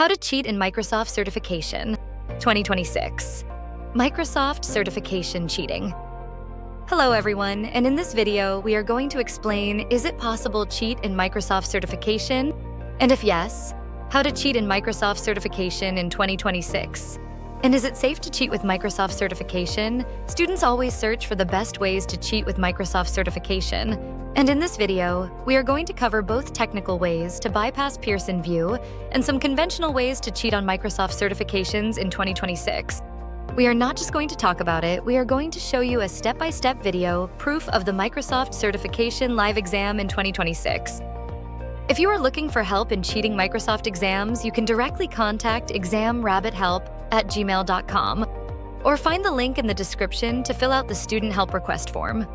How to cheat in Microsoft Certification 2026. Microsoft Certification Cheating. Hello everyone, and in this video, we are going to explain, is it possible to cheat in Microsoft Certification? And if yes, how to cheat in Microsoft Certification in 2026. And is it safe to cheat with Microsoft Certification? Students always search for the best ways to cheat with Microsoft Certification. And in this video, we are going to cover both technical ways to bypass Pearson Vue and some conventional ways to cheat on Microsoft certifications in 2026. We are not just going to talk about it, we are going to show you a step-by-step video proof of the Microsoft Certification live exam in 2026. If you are looking for help in cheating Microsoft exams, you can directly contact examrabbithelp@gmail.com or find the link in the description to fill out the student help request form.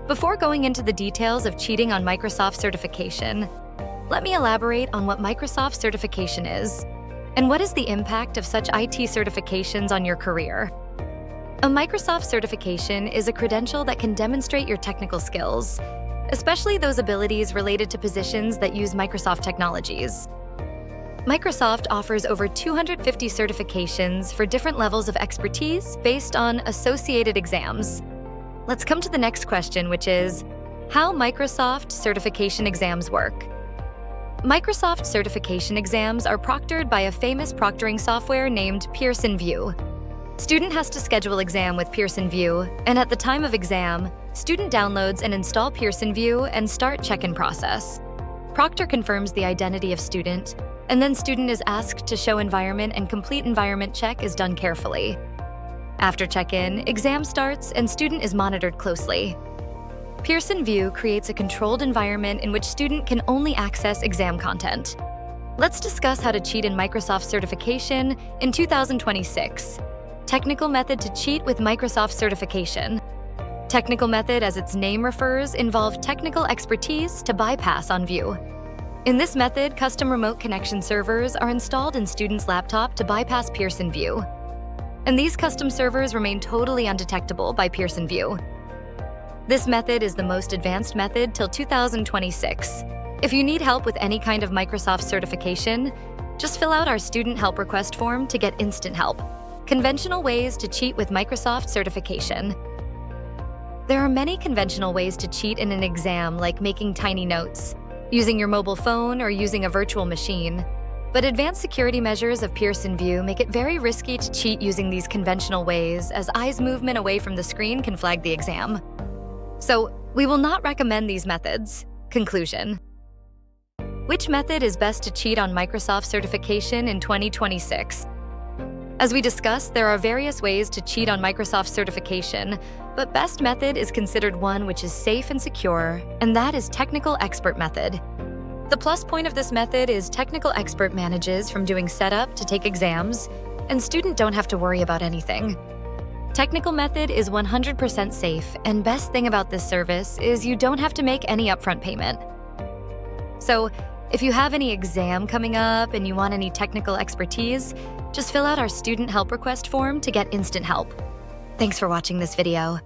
Before going into the details of cheating on Microsoft Certification, let me elaborate on what Microsoft Certification is and what is the impact of such IT certifications on your career. A Microsoft Certification is a credential that can demonstrate your technical skills, especially those abilities related to positions that use Microsoft technologies. Microsoft offers over 250 certifications for different levels of expertise based on associated exams. Let's come to the next question, which is, how Microsoft certification exams work. Microsoft certification exams are proctored by a famous proctoring software named Pearson Vue. Student has to schedule exam with Pearson Vue, and at the time of exam, student downloads and install Pearson Vue and start check-in process. Proctor confirms the identity of student, and then student is asked to show environment and complete environment check is done carefully. After check-in, exam starts and student is monitored closely. Pearson Vue creates a controlled environment in which student can only access exam content. Let's discuss how to cheat in Microsoft Certification in 2026. Technical method to cheat with Microsoft Certification. Technical method, as its name refers, involve technical expertise to bypass on Vue. In this method, custom remote connection servers are installed in students' laptop to bypass Pearson Vue. And these custom servers remain totally undetectable by Pearson Vue. This method is the most advanced method till 2026. If you need help with any kind of Microsoft certification, just fill out our student help request form to get instant help. Conventional ways to cheat with Microsoft certification. There are many conventional ways to cheat in an exam, like making tiny notes, using your mobile phone, or using a virtual machine. But advanced security measures of Pearson Vue make it very risky to cheat using these conventional ways, as eyes movement away from the screen can flag the exam. So, we will not recommend these methods. Conclusion. Which method is best to cheat on Microsoft certification in 2026? As we discussed, there are various ways to cheat on Microsoft certification, but best method is considered one which is safe and secure, and that is technical expert method. The plus point of this method is technical expert manages from doing setup to take exams, and student don't have to worry about anything. Technical method is 100% safe, and best thing about this service is you don't have to make any upfront payment. So, if you have any exam coming up and you want any technical expertise, just fill out our student help request form to get instant help. Thanks for watching this video.